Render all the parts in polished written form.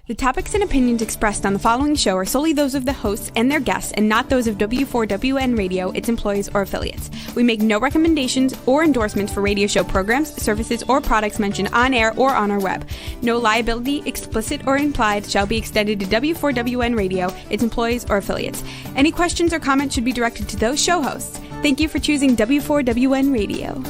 The topics and opinions expressed on the following show are solely those of the hosts and their guests and not those of W4WN Radio, its employees, or affiliates. We make no recommendations or endorsements for radio show programs, services, or products mentioned on air or on our web. No liability, explicit or implied, shall be extended to W4WN Radio, its employees, or affiliates. Any questions or comments should be directed to those show hosts. Thank you for choosing W4WN Radio.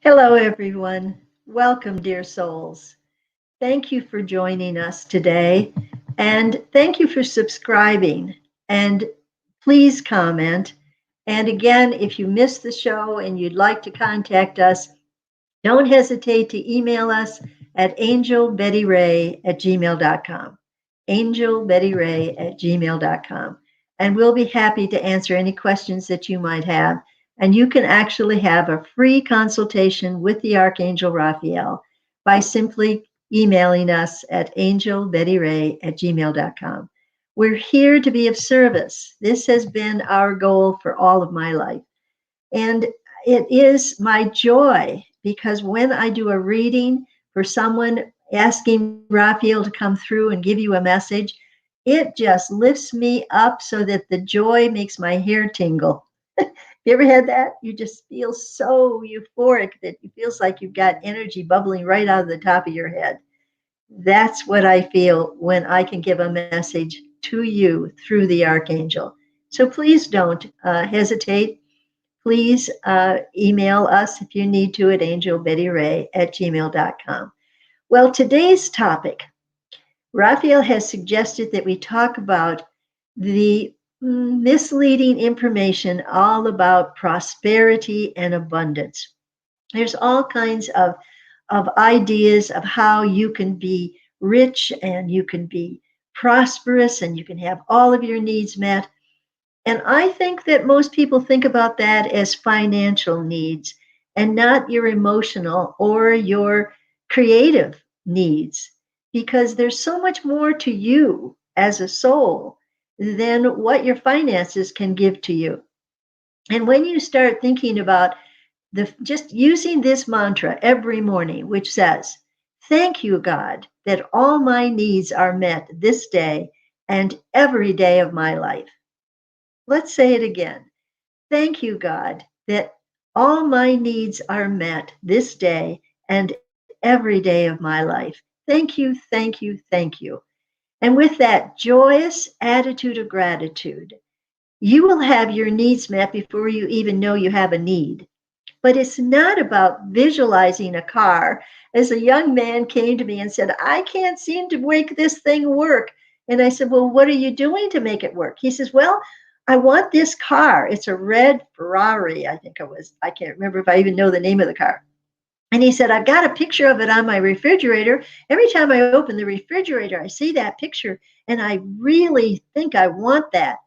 Hello, everyone. Welcome, dear souls. Thank you for joining us today, and thank you for subscribing. And please comment. And again, if you missed the show and you'd like to contact us, don't hesitate to email us at angelbettyray@gmail.com. angelbettyray@gmail.com. And we'll be happy to answer any questions that you might have. And you can actually have a free consultation with the Archangel Raphael by simply emailing us at angelbettyray@gmail.com. We're here to be of service. This has been our goal for all of my life. And it is my joy because when I do a reading for someone asking Raphael to come through and give you a message, it just lifts me up so that the joy makes my hair tingle. You ever had that? You just feel so euphoric that it feels like you've got energy bubbling right out of the top of your head. That's what I feel when I can give a message to you through the Archangel. So please don't hesitate. Please email us if you need to at angelbettyray@gmail.com. Well, today's topic, Raphael has suggested that we talk about the misleading information all about prosperity and abundance. There's all kinds of ideas of how you can be rich and you can be prosperous and you can have all of your needs met. And I think that most people think about that as financial needs and not your emotional or your creative needs, because there's so much more to you as a soul than what your finances can give to you. And when you start thinking about just using this mantra every morning, which says, "Thank you, God, that all my needs are met this day and every day of my life." Let's say it again. Thank you, God, that all my needs are met this day and every day of my life. Thank you, thank you, thank you. And with that joyous attitude of gratitude, you will have your needs met before you even know you have a need. But it's not about visualizing a car. As a young man came to me and said, "I can't seem to make this thing work." And I said, "Well, what are you doing to make it work?" He says, "Well, I want this car. It's a red Ferrari," I think it was. I can't remember if I even know the name of the car. And he said, "I've got a picture of it on my refrigerator. Every time I open the refrigerator, I see that picture, and I really think I want that."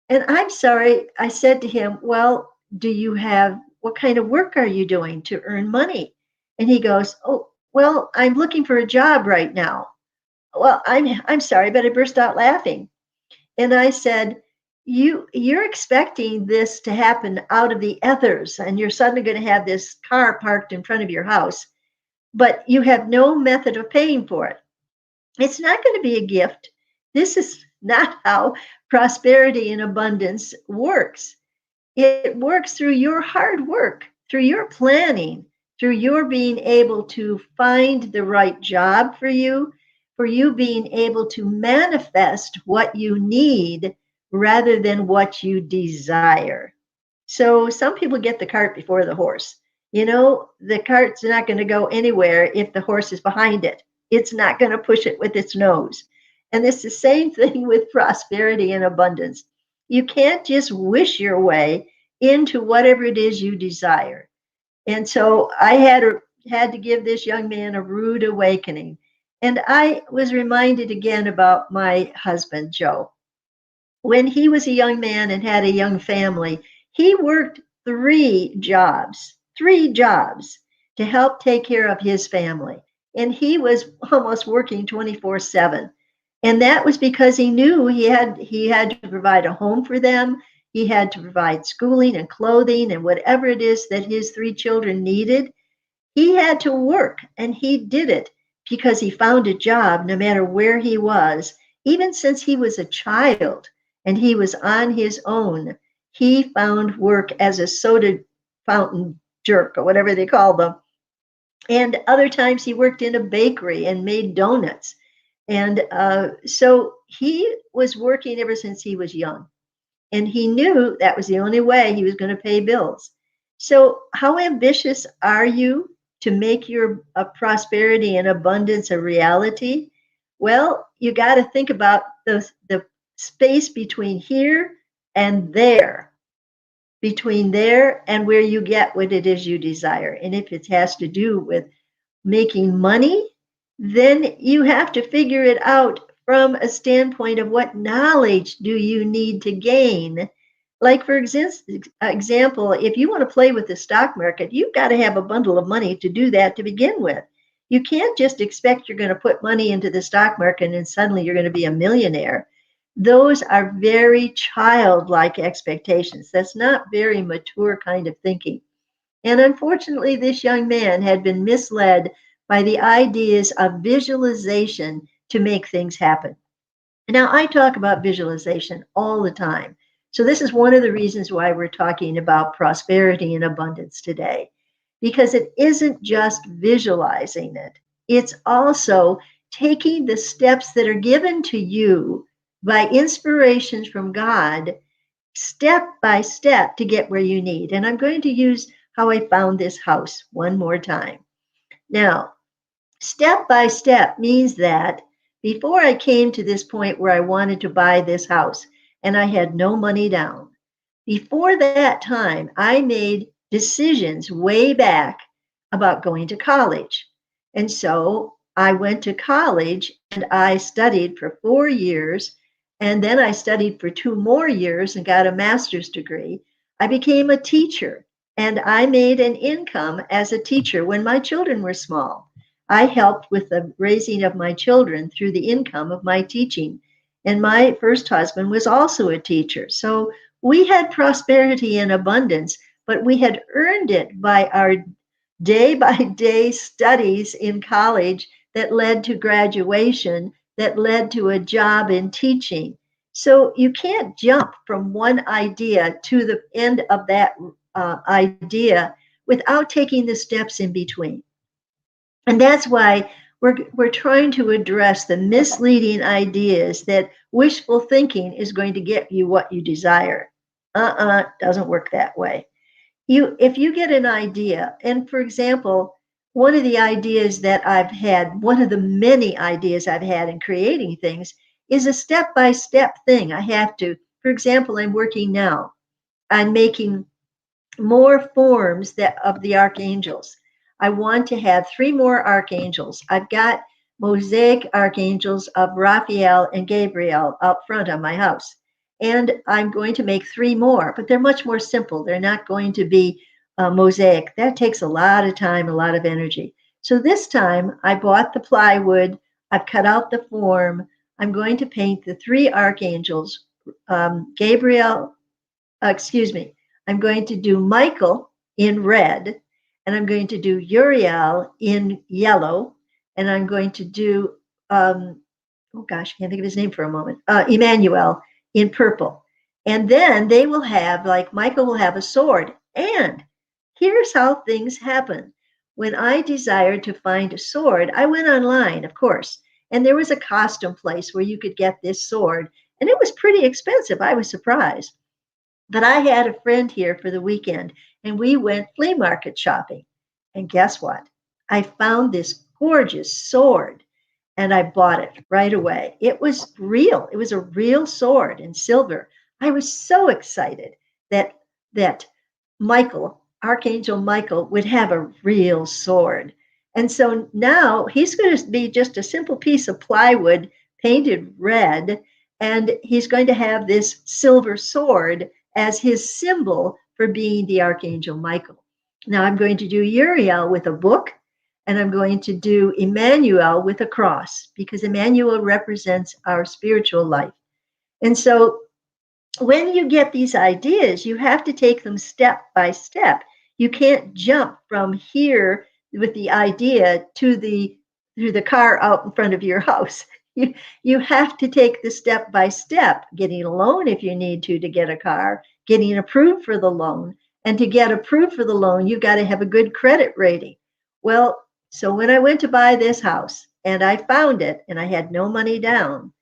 And I'm sorry, I said to him, "Well, what kind of work are you doing to earn money?" And he goes, "Oh, well, I'm looking for a job right now." Well, I'm sorry, but I burst out laughing. And I said, you're expecting this to happen out of the ethers, and you're suddenly going to have this car parked in front of your house, but you have no method of paying for it. It's not going to be a gift. This is not how prosperity and abundance works. It works through your hard work, through your planning, through your being able to find the right job for you being able to manifest what you need rather than what you desire. So some people get the cart before the horse. You know, the cart's not going to go anywhere if the horse is behind it. It's not going to push it with its nose. And it's the same thing with prosperity and abundance. You can't just wish your way into whatever it is you desire. And so I had to give this young man a rude awakening. And I was reminded again about my husband, Joe. when he was a young man and had a young family, he worked three jobs to help take care of his family. And he was almost working 24/7. And that was because he knew he had to provide a home for them. He had to provide schooling and clothing and whatever it is that his three children needed. He had to work, and he did it because he found a job no matter where he was. Even since he was a child and he was on his own, he found work as a soda fountain jerk or whatever they call them. And other times he worked in a bakery and made donuts. And so he was working ever since he was young. And he knew that was the only way he was going to pay bills. So, how ambitious are you to make your prosperity and abundance a reality? Well, you got to think about the space between here and there, between there and where you get what it is you desire. And if it has to do with making money, then you have to figure it out from a standpoint of what knowledge do you need to gain. Like, for example, if you want to play with the stock market, you've got to have a bundle of money to do that to begin with. You can't just expect you're going to put money into the stock market and suddenly you're going to be a millionaire. Those are very childlike expectations. That's not very mature kind of thinking. And unfortunately, this young man had been misled by the ideas of visualization to make things happen. Now, I talk about visualization all the time. So, this is one of the reasons why we're talking about prosperity and abundance today, because it isn't just visualizing it, it's also taking the steps that are given to you by inspirations from God, step by step, to get where you need. And I'm going to use how I found this house one more time. Now, step by step means that before I came to this point where I wanted to buy this house and I had no money down, before that time, I made decisions way back about going to college. And so I went to college and I studied for 4 years. And then I studied for 2 more years and got a master's degree. I became a teacher and I made an income as a teacher when my children were small. I helped with the raising of my children through the income of my teaching. And my first husband was also a teacher. So we had prosperity and abundance, but we had earned it by our day by day studies in college that led to graduation, that led to a job in teaching. So you can't jump from one idea to the end of that idea without taking the steps in between. And that's why we're trying to address the misleading ideas that wishful thinking is going to get you what you desire. Doesn't work that way. If you get an idea, and for example, one of the ideas that I've had, one of the many ideas I've had in creating things, is a step-by-step thing. I have to, for example, I'm working now on making more forms of the archangels. I want to have 3 more archangels. I've got mosaic archangels of Raphael and Gabriel out front on my house. And I'm going to make 3 more, but they're much more simple. They're not going to be mosaic. That takes a lot of time, a lot of energy. So this time I bought the plywood. I've cut out the form. I'm going to paint the 3 archangels, Gabriel, I'm going to do Michael in red, and I'm going to do Uriel in yellow, and I'm going to do, oh gosh, I can't think of his name for a moment, Emmanuel in purple. And then they will have, like Michael will have a sword. And here's how things happen. When I desired to find a sword, I went online, of course, and there was a costume place where you could get this sword, and it was pretty expensive. I was surprised. But I had a friend here for the weekend and we went flea market shopping. And guess what? I found this gorgeous sword and I bought it right away. It was real. It was a real sword in silver. I was so excited that Michael, Archangel Michael, would have a real sword. And so now he's going to be just a simple piece of plywood painted red, And he's going to have this silver sword as his symbol for being the Archangel Michael. Now I'm going to do Uriel with a book, and I'm going to do Emmanuel with a cross, because Emmanuel represents our spiritual life. And so when you get these ideas, you have to take them step by step. You can't jump from here with the idea to the through the car out in front of your house. You have to take the step by step, getting a loan if you need to get a car, getting approved for the loan. And to get approved for the loan, you've got to have a good credit rating. Well, so when I went to buy this house and I found it and I had no money down,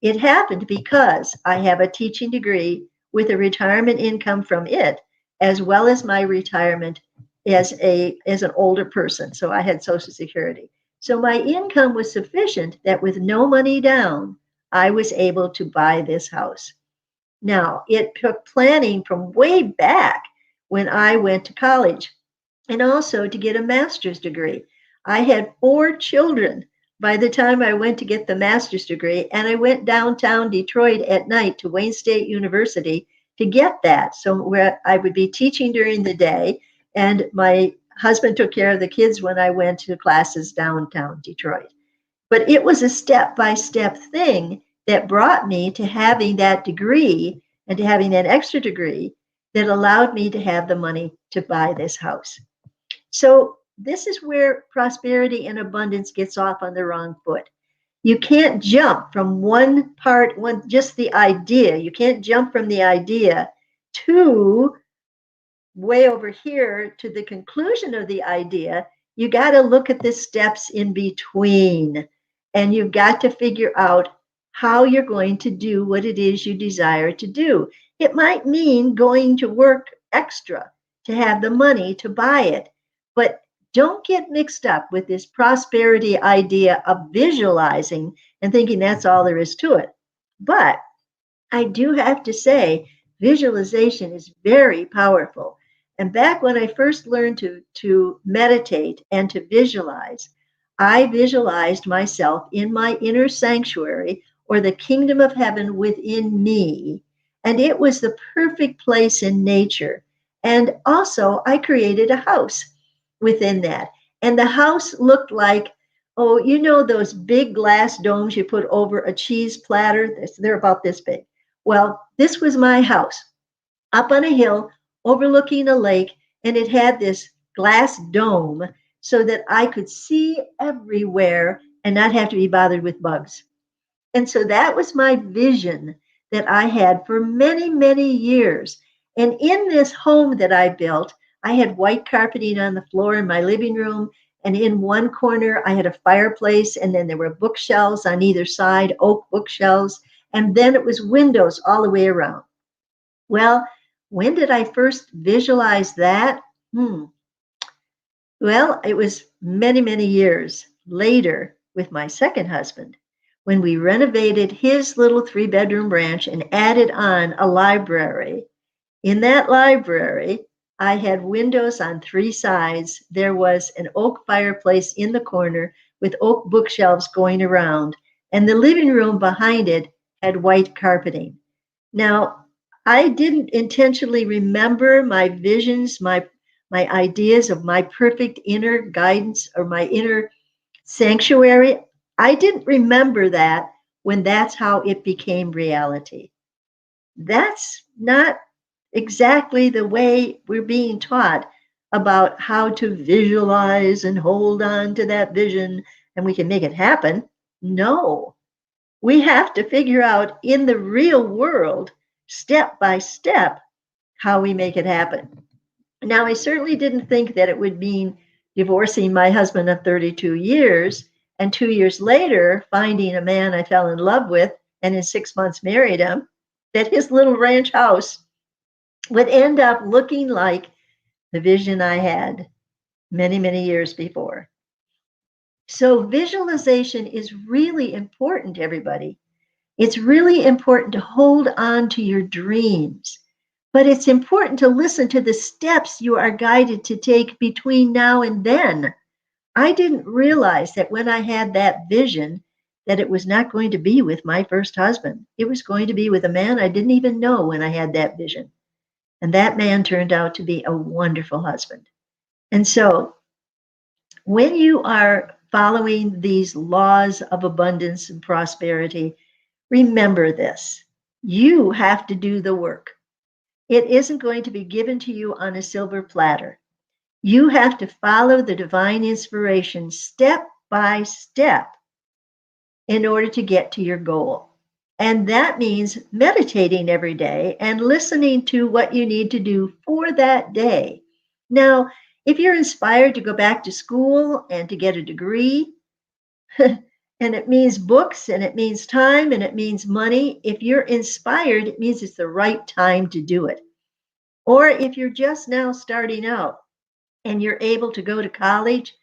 it happened because I have a teaching degree with a retirement income from it, as well as my retirement as an older person. So I had Social Security. So my income was sufficient that with no money down, I was able to buy this house. Now, it took planning from way back when I went to college, and also to get a master's degree. I had 4 children by the time I went to get the master's degree, and I went downtown Detroit at night to Wayne State University to get that. So where I would be teaching during the day, and my husband took care of the kids when I went to classes downtown Detroit. But it was a step-by-step thing that brought me to having that degree and to having that extra degree that allowed me to have the money to buy this house. So this is where prosperity and abundance gets off on the wrong foot. You can't jump from one part, just the idea. You can't jump from the idea to way over here to the conclusion of the idea. You got to look at the steps in between, and you've got to figure out how you're going to do what it is you desire to do. It might mean going to work extra to have the money to buy it, but don't get mixed up with this prosperity idea of visualizing and thinking that's all there is to it. But I do have to say, visualization is very powerful. And back when I first learned to meditate and to visualize, I visualized myself in my inner sanctuary, or the kingdom of heaven within me. And it was the perfect place in nature. And also, I created a house within that. And the house looked like, oh, you know, those big glass domes you put over a cheese platter? They're about this big. Well, this was my house up on a hill overlooking a lake, and it had this glass dome so that I could see everywhere and not have to be bothered with bugs. And so that was my vision that I had for many, many years. And in this home that I built, I had white carpeting on the floor in my living room. And in one corner, I had a fireplace. And then there were bookshelves on either side, oak bookshelves. And then it was windows all the way around. Well, when did I first visualize that? Well, it was many, many years later with my second husband, when we renovated his little 3-bedroom ranch and added on a library. In that library, I had windows on 3 sides. There was an oak fireplace in the corner with oak bookshelves going around, and the living room behind it had white carpeting. Now, I didn't intentionally remember my visions, my ideas of my perfect inner guidance or my inner sanctuary. I didn't remember that when that's how it became reality. That's not exactly the way we're being taught about how to visualize and hold on to that vision and we can make it happen. No, we have to figure out in the real world, step by step, how we make it happen. Now, I certainly didn't think that it would mean divorcing my husband of 32 years and 2 years later finding a man I fell in love with and in 6 months married him, that his little ranch house would end up looking like the vision I had many, many years before. So visualization is really important, everybody. It's really important to hold on to your dreams, but it's important to listen to the steps you are guided to take between now and then. I didn't realize that when I had that vision that it was not going to be with my first husband. It was going to be with a man I didn't even know when I had that vision. And that man turned out to be a wonderful husband. And so when you are following these laws of abundance and prosperity, remember this. You have to do the work. It isn't going to be given to you on a silver platter. You have to follow the divine inspiration step by step in order to get to your goal. And that means meditating every day and listening to what you need to do for that day. Now, if you're inspired to go back to school and to get a degree, and it means books and it means time and it means money, if you're inspired, it means it's the right time to do it. Or if you're just now starting out and you're able to go to college,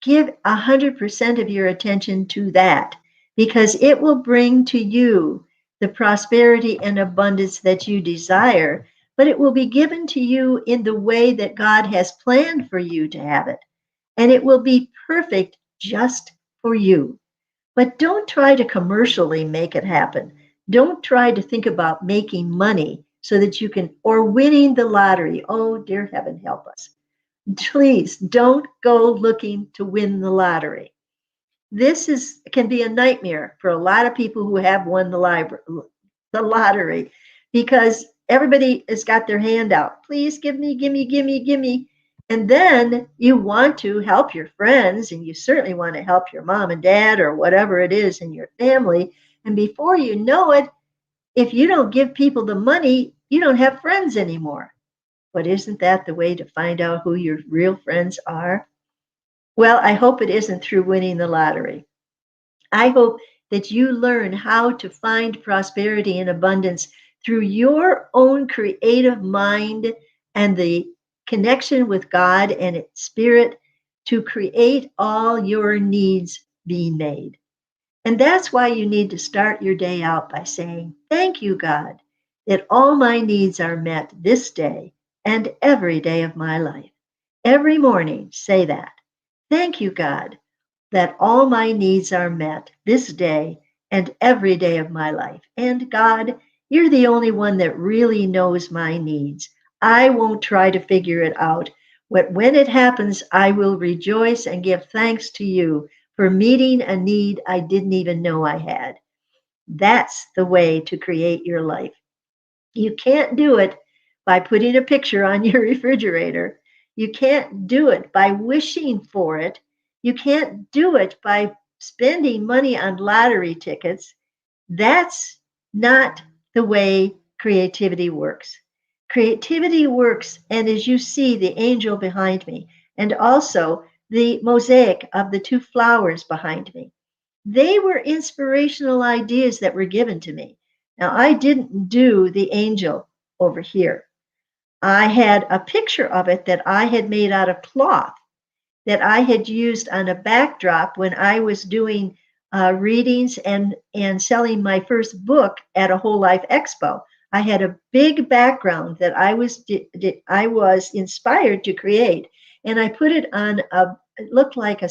give 100% of your attention to that because it will bring to you the prosperity and abundance that you desire, but it will be given to you in the way that God has planned for you to have it. And it will be perfect just for you. But don't try to commercially make it happen. Don't try to think about making money so that you can, or winning the lottery. Oh, dear heaven, help us. Please don't go looking to win the lottery. This can be a nightmare for a lot of people who have won the lottery because everybody has got their hand out. Please give me, give me, give me, give me. And then you want to help your friends and you certainly want to help your mom and dad or whatever it is in your family. And before you know it, if you don't give people the money, you don't have friends anymore. But isn't that the way to find out who your real friends are? Well, I hope it isn't through winning the lottery. I hope that you learn how to find prosperity and abundance through your own creative mind and the connection with God and its spirit to create all your needs be made. And that's why you need to start your day out by saying, thank you, God, that all my needs are met this day and every day of my life. Every morning, say that. Thank you, God, that all my needs are met this day and every day of my life. And God, you're the only one that really knows my needs. I won't try to figure it out. But when it happens, I will rejoice and give thanks to you for meeting a need I didn't even know I had. That's the way to create your life. You can't do it by putting a picture on your refrigerator. You can't do it by wishing for it. You can't do it by spending money on lottery tickets. That's not the way creativity works. Creativity works, and as you see the angel behind me, and also the mosaic of the two flowers behind me, they were inspirational ideas that were given to me. Now, I didn't do the angel over here. I had a picture of it that I had made out of cloth that I had used on a backdrop when I was doing readings and selling my first book at a Whole Life Expo. I had a big background that I was inspired to create, and I put it on it looked like a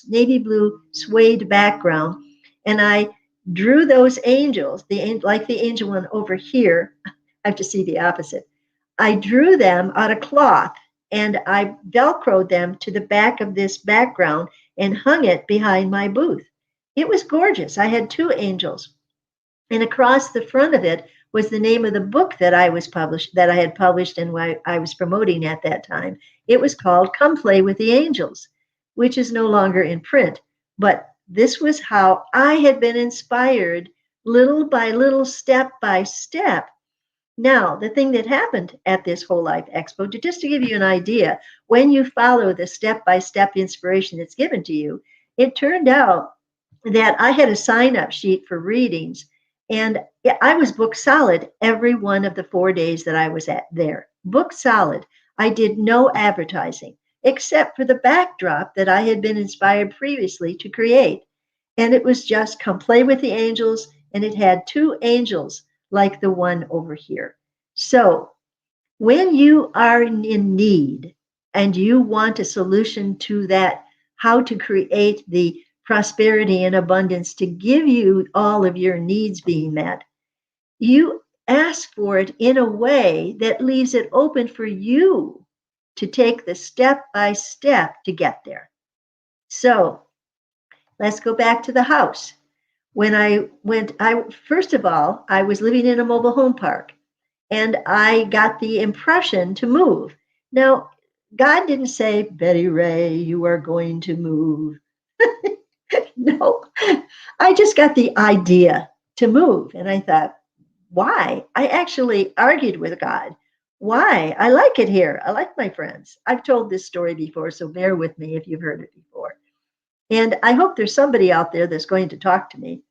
navy blue suede background, and I drew those angels, like the angel one over here. I have to see the opposite. I drew them out of cloth and I Velcroed them to the back of this background and hung it behind my booth. It was gorgeous. I had two angels. And across the front of it was the name of the book that I had published and I was promoting at that time. It was called Come Play with the Angels, which is no longer in print. But this was how I had been inspired little by little, step by step. Now, the thing that happened at this Whole Life Expo, just to give you an idea, when you follow the step-by-step inspiration that's given to you, it turned out that I had a sign-up sheet for readings, and I was booked solid every one of the 4 days that I was there. Booked solid. I did no advertising, except for the backdrop that I had been inspired previously to create. And it was just Come Play with the Angels, and it had two angels like the one over here. So when you are in need and you want a solution to that, how to create the prosperity and abundance to give you all of your needs being met, you ask for it in a way that leaves it open for you to take the step by step to get there. So let's go back to the house. When I went, first of all, I was living in a mobile home park and I got the impression to move. Now, God didn't say, Betty Ray, you are going to move. No, I just got the idea to move. And I thought, why? I actually argued with God. Why? I like it here. I like my friends. I've told this story before, so bear with me if you've heard it before. And I hope there's somebody out there that's going to talk to me.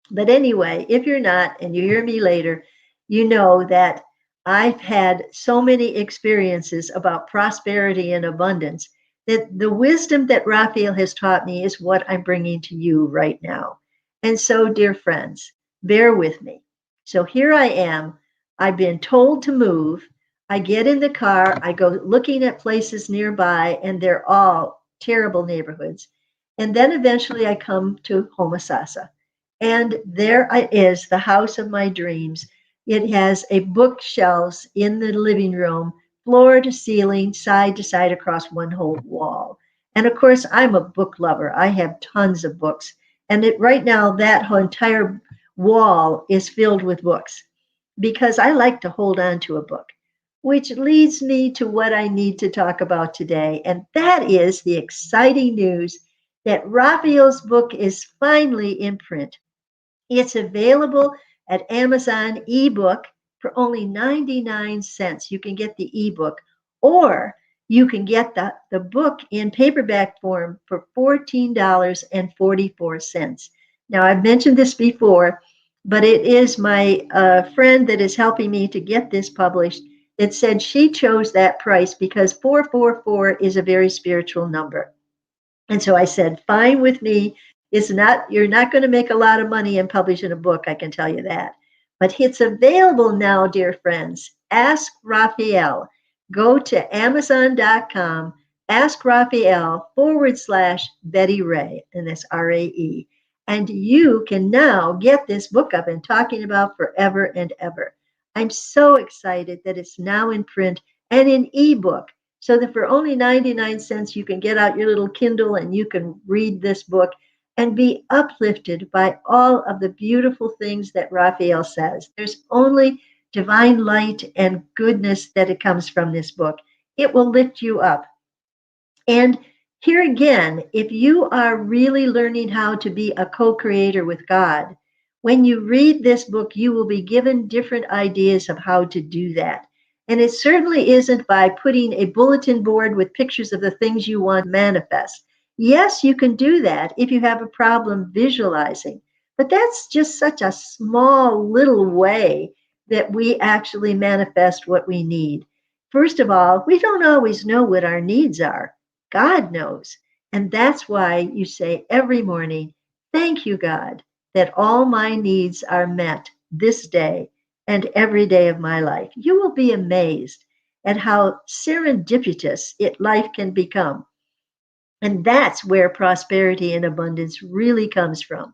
But anyway, if you're not and you hear me later, you know that I've had so many experiences about prosperity and abundance that the wisdom that Raphael has taught me is what I'm bringing to you right now. And so, dear friends, bear with me. So here I am. I've been told to move. I get in the car. I go looking at places nearby, and they're all terrible neighborhoods. And then eventually I come to Homosassa. And there is the house of my dreams. It has a bookshelves in the living room, floor to ceiling, side to side across one whole wall. And of course, I'm a book lover. I have tons of books. And right now, that whole entire wall is filled with books because I like to hold on to a book, which leads me to what I need to talk about today. And that is the exciting news that Raphael's book is finally in print. It's available at Amazon ebook for only 99 cents. You can get the ebook, or you can get the book in paperback form for $14.44. Now, I've mentioned this before, but it is my friend that is helping me to get this published. It said she chose that price because 444 is a very spiritual number. And so I said, fine with me. You're not going to make a lot of money in publishing a book, I can tell you that. But it's available now, dear friends. Ask Raphael. Go to Amazon.com, ask Raphael /Betty Ray, and that's RAE. And you can now get this book I've been talking about forever and ever. I'm so excited that it's now in print and in ebook. So that for only 99 cents, you can get out your little Kindle and you can read this book and be uplifted by all of the beautiful things that Raphael says. There's only divine light and goodness that it comes from this book. It will lift you up. And here again, if you are really learning how to be a co-creator with God, when you read this book, you will be given different ideas of how to do that. And it certainly isn't by putting a bulletin board with pictures of the things you want to manifest. Yes, you can do that if you have a problem visualizing, but that's just such a small little way that we actually manifest what we need. First of all, we don't always know what our needs are. God knows. And that's why you say every morning, thank you, God, that all my needs are met this day and every day of my life. You will be amazed at how serendipitous life can become. And that's where prosperity and abundance really comes from.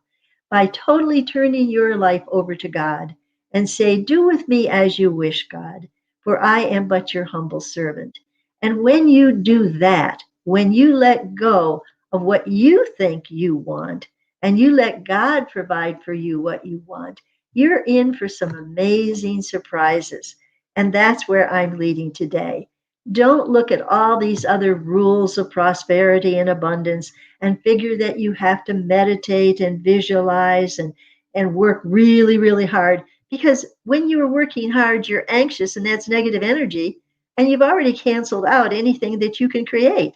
By totally turning your life over to God and say, do with me as you wish, God, for I am but your humble servant. And when you do that, when you let go of what you think you want and you let God provide for you what you want, you're in for some amazing surprises. And that's where I'm leading today. Don't look at all these other rules of prosperity and abundance and figure that you have to meditate and visualize and work really, really hard. Because when you're working hard, you're anxious, and that's negative energy, and you've already canceled out anything that you can create.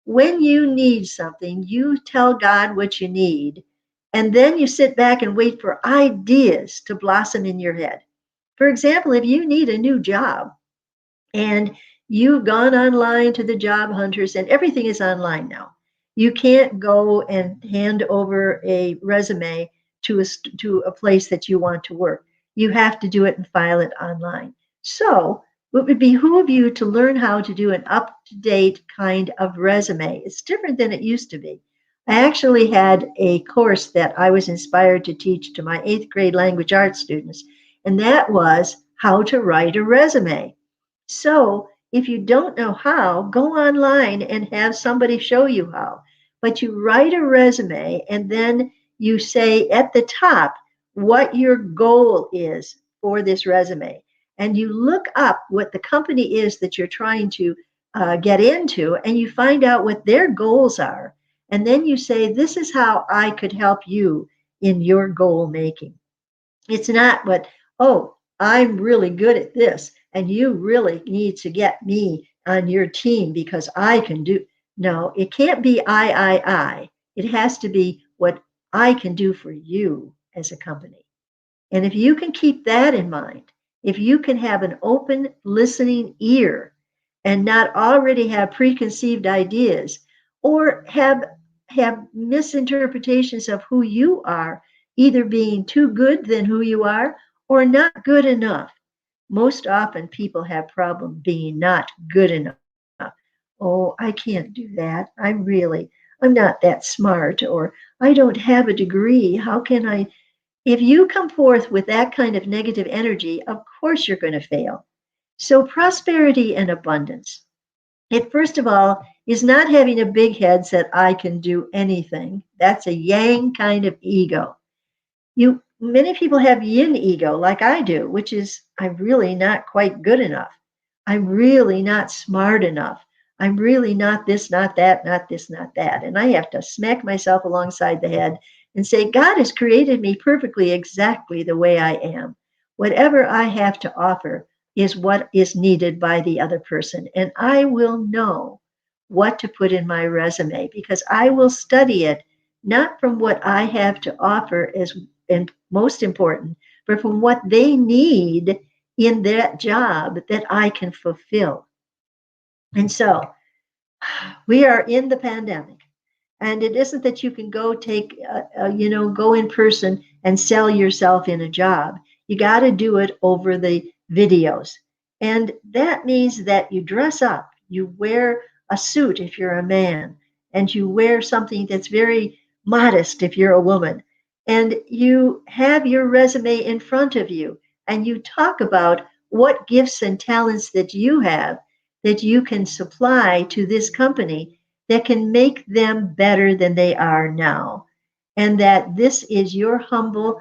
When you need something, you tell God what you need, and then you sit back and wait for ideas to blossom in your head. For example, if you need a new job and you've gone online to the job hunters, and everything is online now. You can't go and hand over a resume to a place that you want to work. You have to do it and file it online. So it would behoove you to learn how to do an up-to-date kind of resume. It's different than it used to be. I actually had a course that I was inspired to teach to my 8th grade language arts students, and that was how to write a resume. So if you don't know how, go online and have somebody show you how. But you write a resume and then you say at the top what your goal is for this resume. And you look up what the company is that you're trying to get into, and you find out what their goals are. And then you say, this is how I could help you in your goal making. It's not what, oh, I'm really good at this, and you really need to get me on your team because I can do. No, it can't be I. It has to be what I can do for you as a company. And if you can keep that in mind, if you can have an open listening ear and not already have preconceived ideas or have misinterpretations of who you are, either being too good than who you are or not good enough. Most often people have problem being not good enough. Oh, I can't do that. I'm not that smart, or I don't have a degree. How can I? If you come forth with that kind of negative energy, of course you're going to fail. So, prosperity and abundance. It, first of all, is not having a big head that I can do anything. That's a yang kind of ego. Many people have yin ego like I do, which is I'm really not quite good enough. I'm really not smart enough. I'm really not this, not that, not this, not that. And I have to smack myself alongside the head and say, God has created me perfectly exactly the way I am. Whatever I have to offer is what is needed by the other person. And I will know what to put in my resume because I will study it not from what I have to offer as and most important, but from what they need in that job that I can fulfill. And so we are in the pandemic. And it isn't that you can go go in person and sell yourself in a job. You got to do it over the videos. And that means that you dress up, you wear a suit if you're a man, and you wear something that's very modest if you're a woman. And you have your resume in front of you, and you talk about what gifts and talents that you have that you can supply to this company that can make them better than they are now. And that this is your humble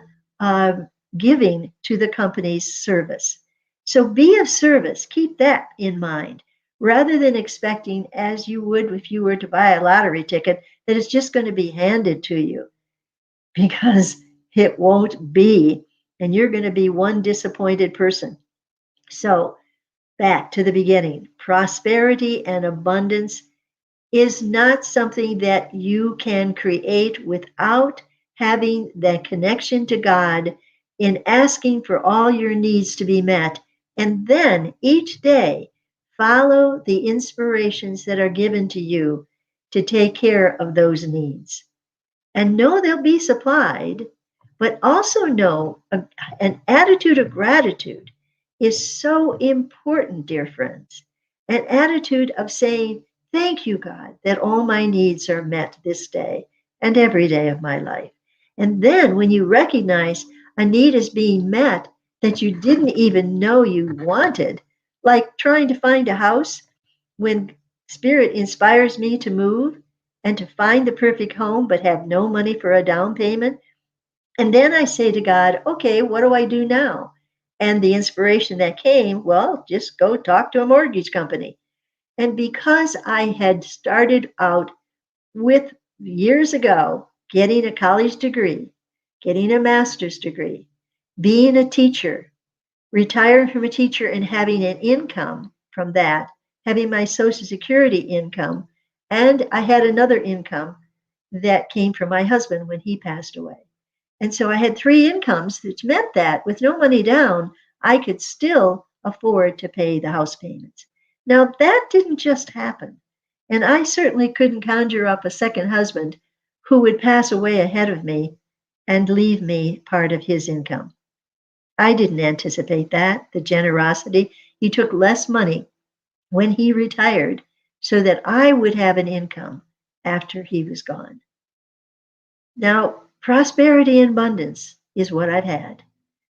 giving to the company's service. So be of service. Keep that in mind rather than expecting, as you would if you were to buy a lottery ticket, that it's just going to be handed to you because it won't be. And you're going to be one disappointed person. So, back to the beginning, prosperity and abundance is not something that you can create without having that connection to God in asking for all your needs to be met. And then each day, follow the inspirations that are given to you to take care of those needs. And know they'll be supplied, but also know an attitude of gratitude is so important, dear friends. An attitude of saying, thank you, God, that all my needs are met this day and every day of my life. And then when you recognize a need is being met that you didn't even know you wanted, like trying to find a house when Spirit inspires me to move and to find the perfect home but have no money for a down payment. And then I say to God, okay, what do I do now? And the inspiration that came, well, just go talk to a mortgage company. And because I had started out with years ago getting a college degree, getting a master's degree, being a teacher, retiring from a teacher and having an income from that, having my Social Security income, and I had another income that came from my husband when he passed away. And so I had three incomes, which meant that with no money down, I could still afford to pay the house payments. Now, that didn't just happen. And I certainly couldn't conjure up a second husband who would pass away ahead of me and leave me part of his income. I didn't anticipate that, the generosity. He took less money when he retired so that I would have an income after he was gone. Now, prosperity and abundance is what I've had,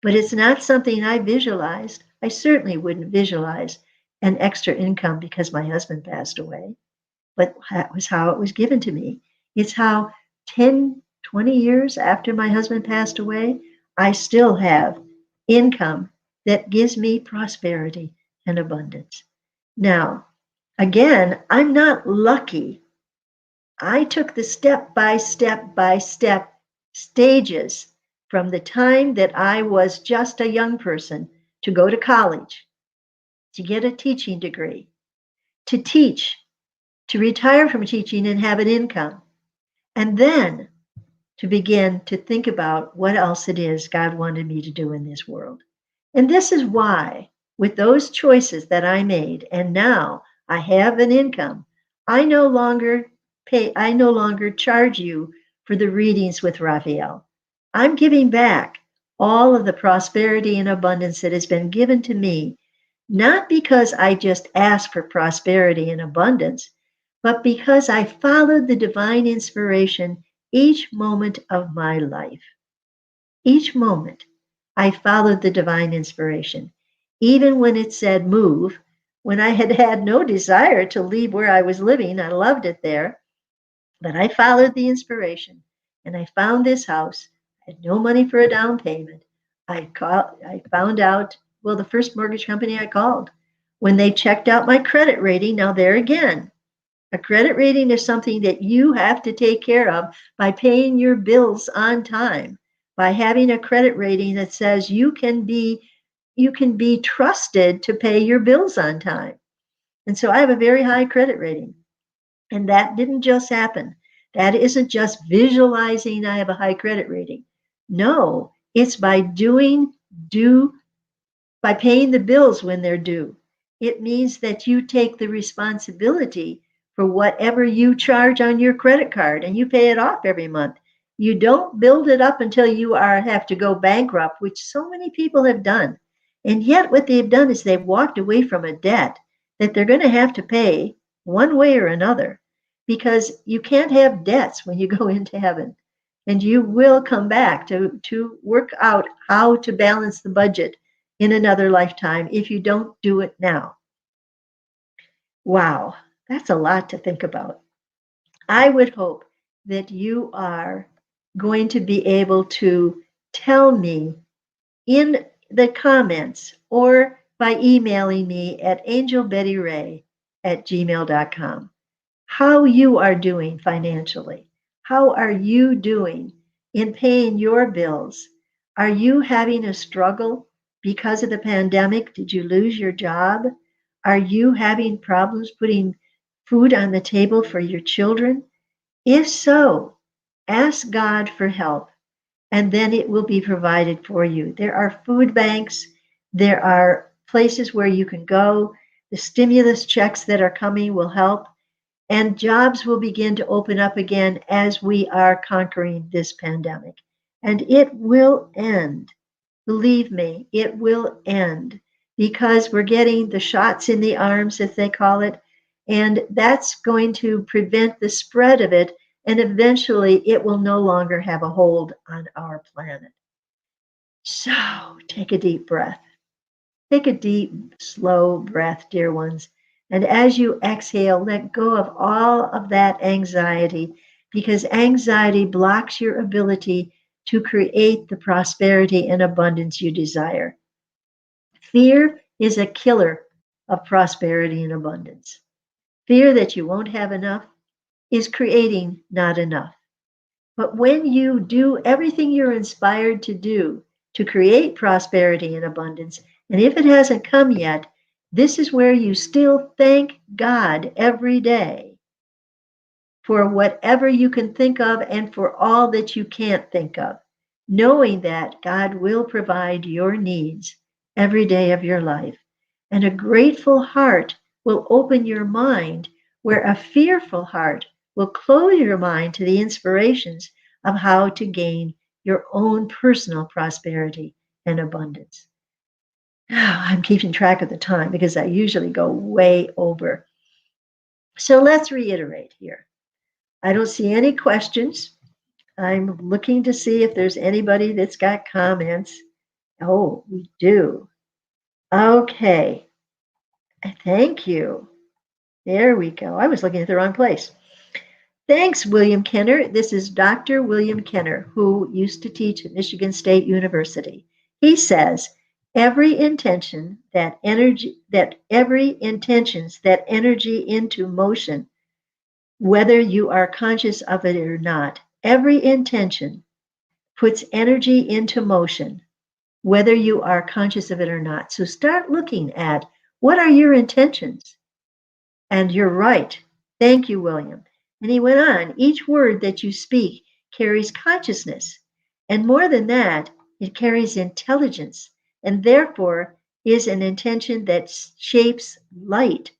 but it's not something I visualized. I certainly wouldn't visualize an extra income because my husband passed away, but that was how it was given to me. It's how 10, 20 years after my husband passed away, I still have income that gives me prosperity and abundance. Now, again, I'm not lucky. I took the step by step stages from the time that I was just a young person to go to college, to get a teaching degree, to teach, to retire from teaching and have an income, and then to begin to think about what else it is God wanted me to do in this world. And this is why, with those choices that I made, and now I have an income, I no longer charge you for the readings with Raphael. I'm giving back all of the prosperity and abundance that has been given to me, not because I just asked for prosperity and abundance, but because I followed the divine inspiration each moment of my life. Each moment, I followed the divine inspiration. Even when it said move, when I had had no desire to leave where I was living, I loved it there, but I followed the inspiration and I found this house. I had no money for a down payment. I found out, well, the first mortgage company I called, when they checked out my credit rating, now there again, a credit rating is something that you have to take care of by paying your bills on time, by having a credit rating that says you can be trusted to pay your bills on time. And so I have a very high credit rating. And that didn't just happen. That isn't just visualizing I have a high credit rating. No, it's due by paying the bills when they're due. It means that you take the responsibility for whatever you charge on your credit card and you pay it off every month. You don't build it up until you have to go bankrupt, which so many people have done. And yet what they've done is they've walked away from a debt that they're going to have to pay one way or another, because you can't have debts when you go into heaven. And you will come back to work out how to balance the budget in another lifetime if you don't do it now. Wow, that's a lot to think about. I would hope that you are going to be able to tell me in the comments or by emailing me at angelbettyray@gmail.com how you are doing financially. How are you doing in paying your bills? Are you having a struggle because of the pandemic? Did you lose your job? Are you having problems putting food on the table for your children? If so, ask God for help, and then it will be provided for you. There are food banks, there are places where you can go. The stimulus checks that are coming will help, and jobs will begin to open up again as we are conquering this pandemic. And it will end. Believe me, it will end, because we're getting the shots in the arms, as they call it, and that's going to prevent the spread of it, and eventually it will no longer have a hold on our planet. So take a deep breath. Take a deep, slow breath, dear ones. And as you exhale, let go of all of that anxiety, because anxiety blocks your ability to create the prosperity and abundance you desire. Fear is a killer of prosperity and abundance. Fear that you won't have enough is creating not enough. But when you do everything you're inspired to do to create prosperity and abundance, and if it hasn't come yet, this is where you still thank God every day for whatever you can think of and for all that you can't think of, knowing that God will provide your needs every day of your life. And a grateful heart will open your mind, where a fearful heart will close your mind to the inspirations of how to gain your own personal prosperity and abundance. Now, I'm keeping track of the time because I usually go way over. So let's reiterate here. I don't see any questions. I'm looking to see if there's anybody that's got comments. Oh, we do. Okay. Thank you. There we go. I was looking at the wrong place. Thanks, William Kenner. This is Dr. William Kenner, who used to teach at Michigan State University. He says, every intentions that energy into motion, whether you are conscious of it or not, every intention puts energy into motion, whether you are conscious of it or not. So start looking at what are your intentions? And you're right. Thank you, William. And he went on, each word that you speak carries consciousness. And more than that, it carries intelligence and therefore is an intention that shapes light.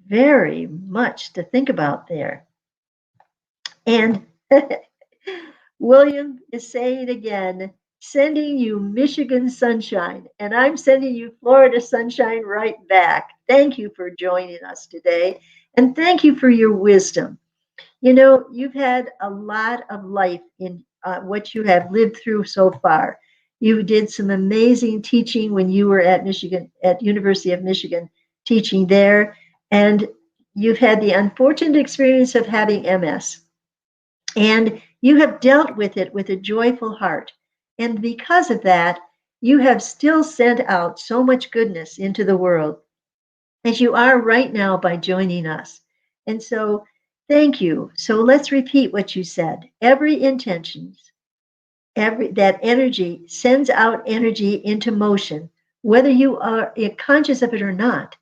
Very much to think about there. And William is saying again, sending you Michigan sunshine, and I'm sending you Florida sunshine right back. Thank you for joining us today, and thank you for your wisdom. You know, you've had a lot of life in what you have lived through so far. You did some amazing teaching when you were at Michigan, at University of Michigan, teaching there, and you've had the unfortunate experience of having MS. And you have dealt with it with a joyful heart. And because of that, you have still sent out so much goodness into the world as you are right now by joining us. And so, thank you. So let's repeat what you said. Every intentions, that energy sends out energy into motion, whether you are conscious of it or not.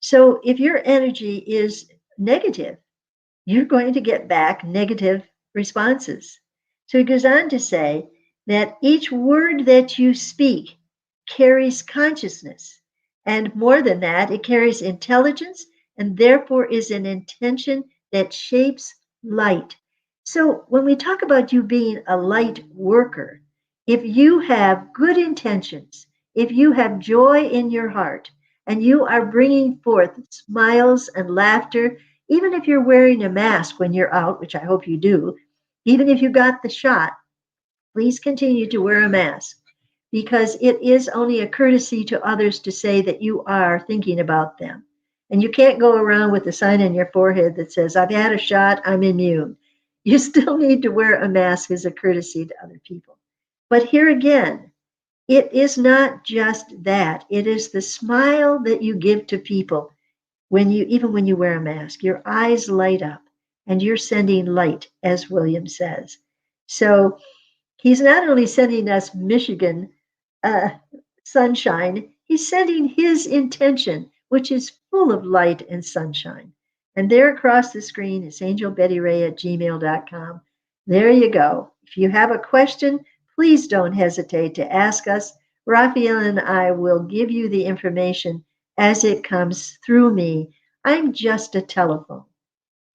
So if your energy is negative, you're going to get back negative responses. So he goes on to say that each word that you speak carries consciousness. And more than that, it carries intelligence and therefore is an intention that shapes light. So when we talk about you being a light worker, if you have good intentions, if you have joy in your heart, and you are bringing forth smiles and laughter, even if you're wearing a mask when you're out, which I hope you do, even if you got the shot, please continue to wear a mask because it is only a courtesy to others to say that you are thinking about them. And you can't go around with a sign on your forehead that says, I've had a shot, I'm immune. You still need to wear a mask as a courtesy to other people. But here again, it is not just that. It is the smile that you give to people even when you wear a mask. Your eyes light up and you're sending light, as William says. So he's not only sending us Michigan sunshine, he's sending his intention, which is full of light and sunshine. And there across the screen is angelbettyray@gmail.com. There you go. If you have a question, please don't hesitate to ask us. Raphael and I will give you the information as it comes through me. I'm just a telephone.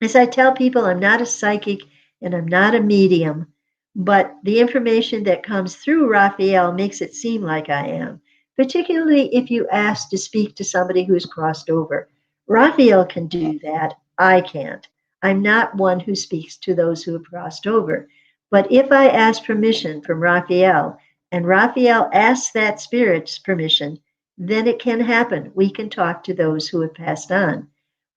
As I tell people, I'm not a psychic and I'm not a medium, but the information that comes through Raphael makes it seem like I am, particularly if you ask to speak to somebody who's crossed over. Raphael can do that. I can't. I'm not one who speaks to those who have crossed over. But if I ask permission from Raphael and Raphael asks that spirit's permission, then it can happen. We can talk to those who have passed on.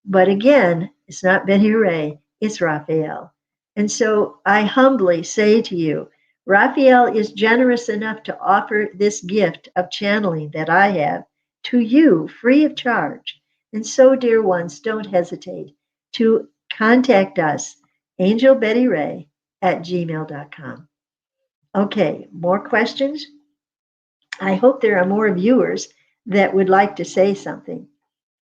But again, it's not Betty Ray, it's Raphael. And so I humbly say to you, Raphael is generous enough to offer this gift of channeling that I have to you free of charge. And so, dear ones, don't hesitate to contact us, angelbettyray@gmail.com. Okay, more questions? I hope there are more viewers that would like to say something.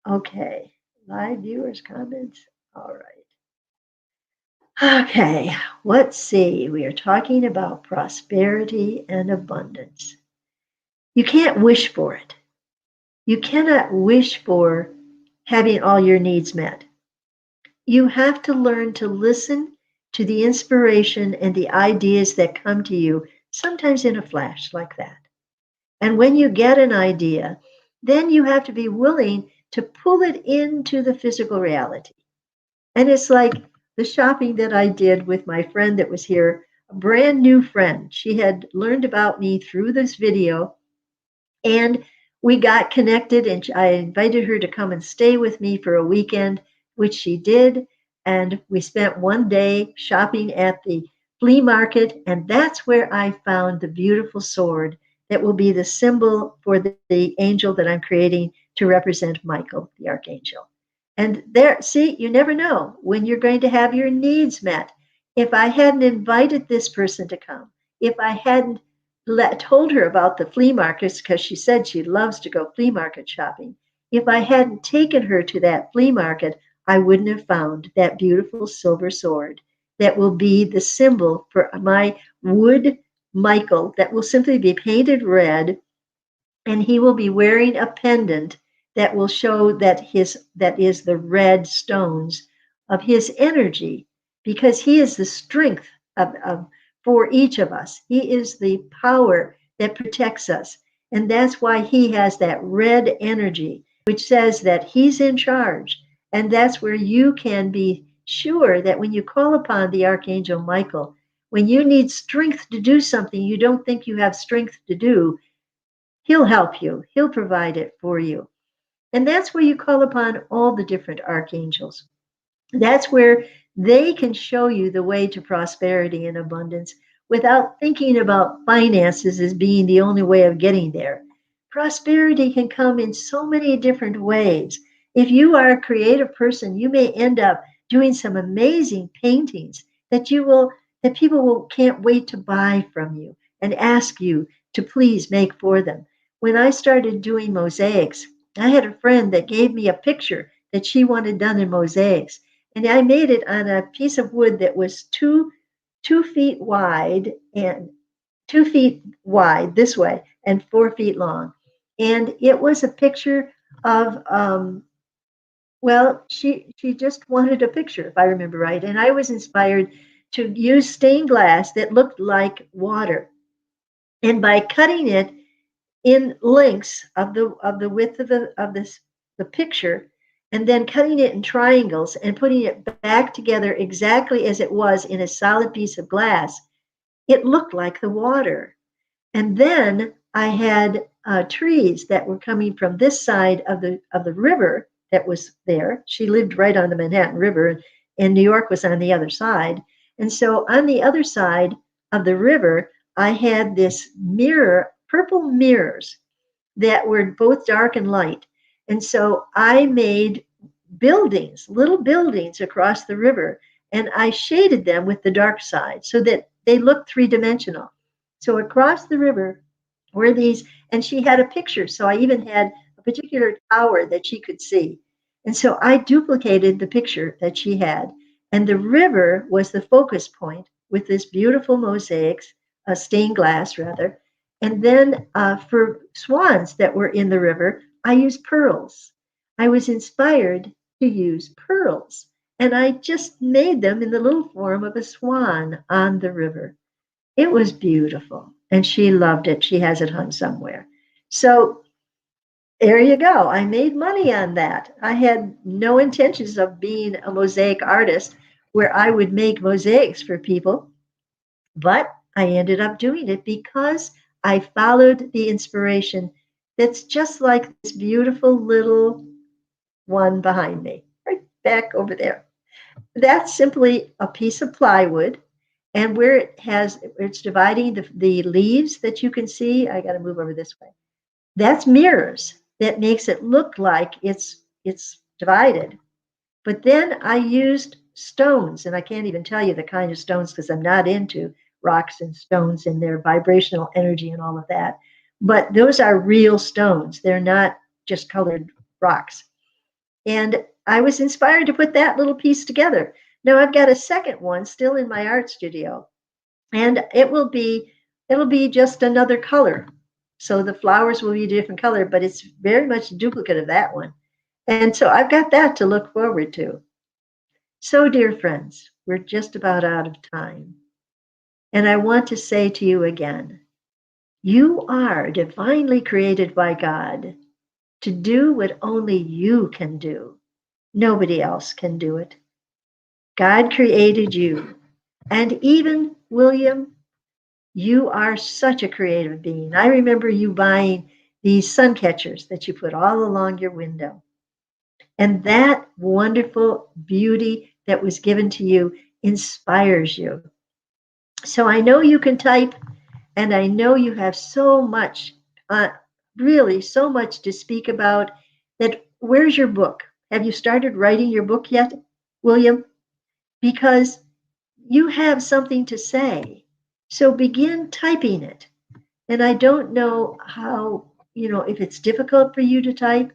Okay, live viewers' comments. All right. Okay, let's see. We are talking about prosperity and abundance. You can't wish for it. You cannot wish for having all your needs met. You have to learn to listen to the inspiration and the ideas that come to you, sometimes in a flash like that. And when you get an idea, then you have to be willing to pull it into the physical reality. And it's like the shopping that I did with my friend that was here, a brand new friend. She had learned about me through this video, and we got connected, and I invited her to come and stay with me for a weekend, which she did. And we spent one day shopping at the flea market. And that's where I found the beautiful sword that will be the symbol for the angel that I'm creating to represent Michael, the archangel. And there, see, you never know when you're going to have your needs met. If I hadn't invited this person to come, if I hadn't told her about the flea markets because she said she loves to go flea market shopping. If I hadn't taken her to that flea market, I wouldn't have found that beautiful silver sword that will be the symbol for my wood Michael that will simply be painted red, and he will be wearing a pendant that will show that is the red stones of his energy, because he is the strength of for each of us. He is the power that protects us. And that's why he has that red energy, which says that he's in charge. And that's where you can be sure that when you call upon the Archangel Michael, when you need strength to do something you don't think you have strength to do, he'll help you. He'll provide it for you. And that's where you call upon all the different archangels. That's where they can show you the way to prosperity and abundance without thinking about finances as being the only way of getting there. Prosperity can come in so many different ways. If you are a creative person, you may end up doing some amazing paintings that people will can't wait to buy from you and ask you to please make for them. When I started doing mosaics, I had a friend that gave me a picture that she wanted done in mosaics. And I made it on a piece of wood that was 2 feet wide and 2 feet wide this way and 4 feet long. And it was a picture of well, she just wanted a picture, if I remember right. And I was inspired to use stained glass that looked like water. And by cutting it in lengths of the width of the picture, and then cutting it in triangles and putting it back together exactly as it was in a solid piece of glass, it looked like the water. And then I had trees that were coming from this side of the river that was there. She lived right on the Manhattan River, and New York was on the other side. And so on the other side of the river, I had this purple mirrors that were both dark and light. And so I made buildings, little buildings across the river, and I shaded them with the dark side so that they looked three-dimensional. So across the river were these, and she had a picture. So I even had a particular tower that she could see. And so I duplicated the picture that she had. And the river was the focus point with this beautiful mosaics, stained glass rather. And then for swans that were in the river, I used pearls. I was inspired to use pearls. And I just made them in the little form of a swan on the river. It was beautiful. And she loved it. She has it hung somewhere. So there you go. I made money on that. I had no intentions of being a mosaic artist where I would make mosaics for people, but I ended up doing it because I followed the inspiration that's just like this beautiful little one behind me, right back over there. That's simply a piece of plywood. And where it's dividing the leaves that you can see, I got to move over this way. That's mirrors that makes it look like it's divided. But then I used stones, and I can't even tell you the kind of stones because I'm not into rocks and stones and their vibrational energy and all of that. But those are real stones. They're not just colored rocks. And I was inspired to put that little piece together. Now I've got a second one still in my art studio, and it'll be just another color. So the flowers will be a different color, but it's very much a duplicate of that one. And so I've got that to look forward to. So, dear friends, we're just about out of time. And I want to say to you again, you are divinely created by God to do what only you can do. Nobody else can do it. God created you. And even, William, you are such a creative being. I remember you buying these sun catchers that you put all along your window. And that wonderful beauty that was given to you inspires you. So I know you can type, and I know you have so much, really so much to speak about. That where's your book? Have you started writing your book yet, William? Because you have something to say. So begin typing it. And I don't know how, if it's difficult for you to type.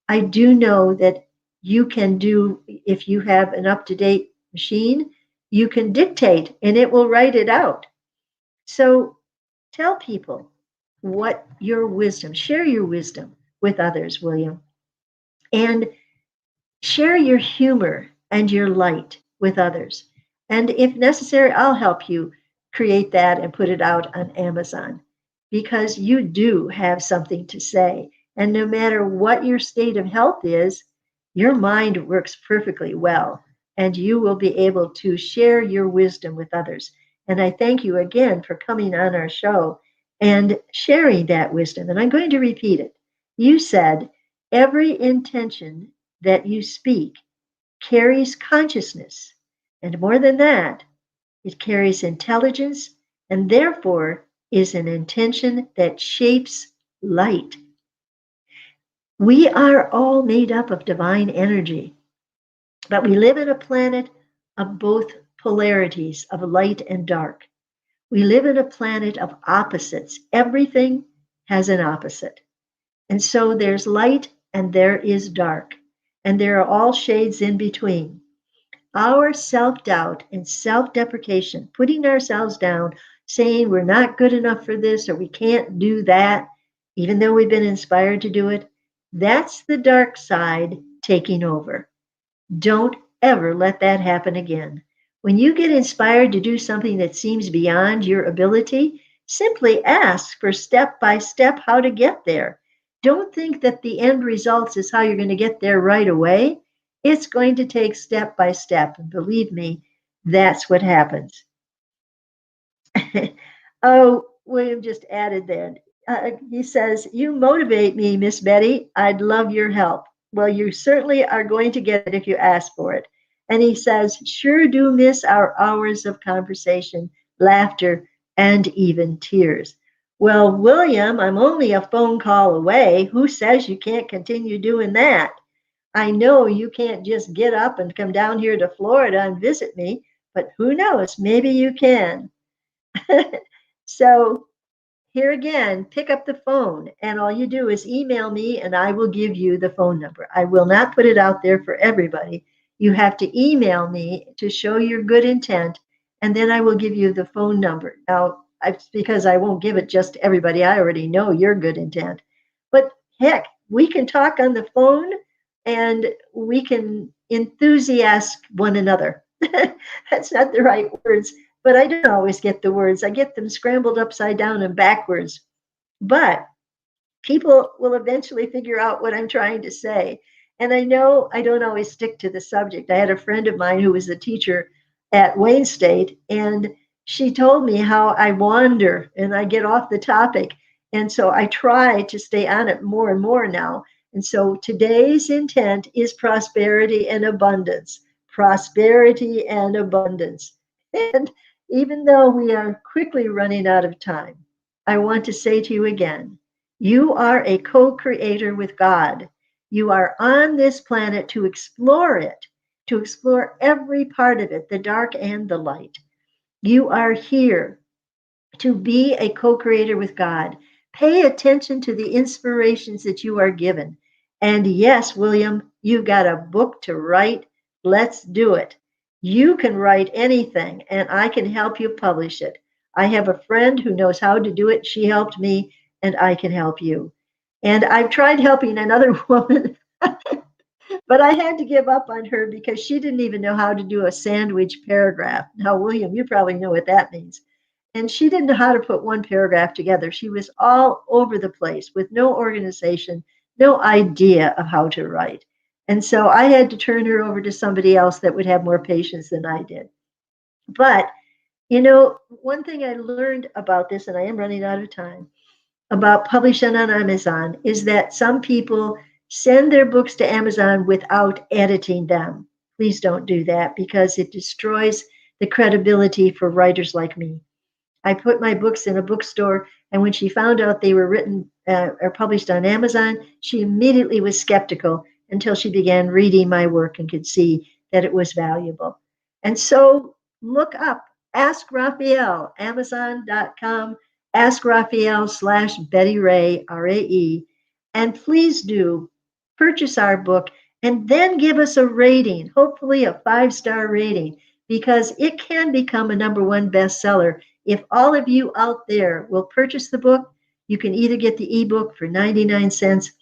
I do know that you can do, if you have an up to date machine, you can dictate and it will write it out. So tell people what your wisdom, share your wisdom with others, William, and share your humor and your light with others. And if necessary, I'll help you create that and put it out on Amazon because you do have something to say. And no matter what your state of health is, your mind works perfectly well, and you will be able to share your wisdom with others. And I thank you again for coming on our show and sharing that wisdom. And I'm going to repeat it. You said, every intention that you speak carries consciousness. And more than that, it carries intelligence and therefore is an intention that shapes light. We are all made up of divine energy, but we live in a planet of both polarities of light and dark. We live in a planet of opposites. Everything has an opposite. And so there's light and there is dark, and there are all shades in between. Our self doubt and self deprecation, putting ourselves down, saying we're not good enough for this or we can't do that, even though we've been inspired to do it, that's the dark side taking over. Don't ever let that happen again. When you get inspired to do something that seems beyond your ability, simply ask for step by step how to get there. Don't think that the end results is how you're going to get there right away. It's going to take step by step. And believe me, that's what happens. Oh, William just added that. He says, you motivate me, Miss Betty. I'd love your help. Well, you certainly are going to get it if you ask for it. And he says, sure do miss our hours of conversation, laughter, and even tears. Well, William, I'm only a phone call away. Who says you can't continue doing that? I know you can't just get up and come down here to Florida and visit me, but who knows? Maybe you can. So here again, pick up the phone and all you do is email me and I will give you the phone number. I will not put it out there for everybody. You have to email me to show your good intent and then I will give you the phone number. Now, because I won't give it just to everybody. I already know your good intent. But heck, we can talk on the phone and we can enthusiast one another. That's not the right words, but I don't always get the words. I get them scrambled upside down and backwards. But people will eventually figure out what I'm trying to say. And I know I don't always stick to the subject. I had a friend of mine who was a teacher at Wayne State, and she told me how I wander and I get off the topic. And so I try to stay on it more and more now. And so today's intent is prosperity and abundance. Prosperity and abundance. And even though we are quickly running out of time, I want to say to you again, you are a co-creator with God. You are on this planet to explore it, to explore every part of it, the dark and the light. You are here to be a co-creator with God. Pay attention to the inspirations that you are given. And yes, William, you've got a book to write. Let's do it. You can write anything, and I can help you publish it. I have a friend who knows how to do it. She helped me, and I can help you. And I've tried helping another woman, but I had to give up on her because she didn't even know how to do a sandwich paragraph. Now, William, you probably know what that means. And she didn't know how to put one paragraph together. She was all over the place with no organization, no idea of how to write. And so I had to turn her over to somebody else that would have more patience than I did. But, one thing I learned about this, and I am running out of time, about publishing on Amazon is that some people send their books to Amazon without editing them. Please don't do that because it destroys the credibility for writers like me. I put my books in a bookstore, and when she found out they were written or published on Amazon, she immediately was skeptical until she began reading my work and could see that it was valuable. And so look up Ask Raphael, Amazon.com, Ask Raphael /Betty Ray, RAE, and please do purchase our book and then give us a rating, hopefully a 5-star rating, because it can become a #1 bestseller. If all of you out there will purchase the book, you can either get the ebook for 99 cents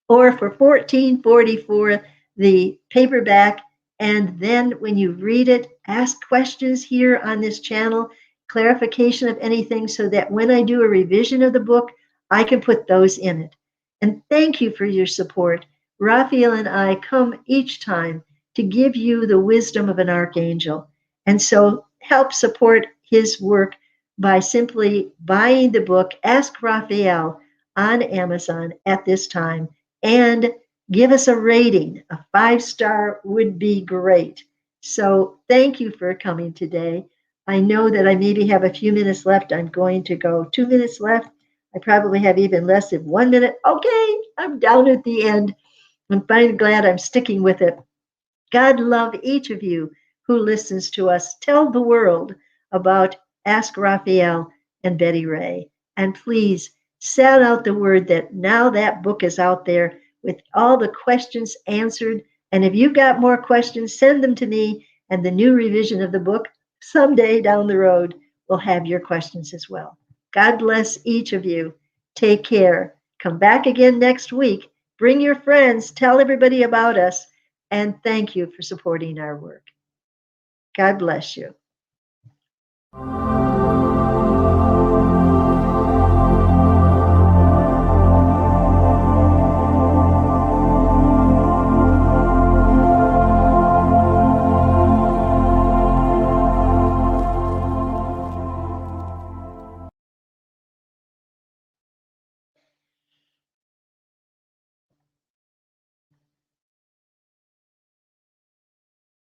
or for $14.44 the paperback. And then when you read it, ask questions here on this channel, clarification of anything, so that when I do a revision of the book, I can put those in it. And thank you for your support. Raphael and I come each time to give you the wisdom of an archangel. And so help support his work by simply buying the book, Ask Raphael, on Amazon at this time, and give us a rating. A 5-star would be great. So thank you for coming today. I know that I maybe have a few minutes left. I'm going to go 2 minutes left. I probably have even less than 1 minute. Okay, I'm down at the end. I'm finally glad I'm sticking with it. God love each of you who listens to us. Tell the world about Ask Raphael and Betty Ray. And please send out the word that now that book is out there with all the questions answered. And if you've got more questions, send them to me, and the new revision of the book someday down the road will have your questions as well. God bless each of you. Take care. Come back again next week. Bring your friends. Tell everybody about us. And thank you for supporting our work. God bless you.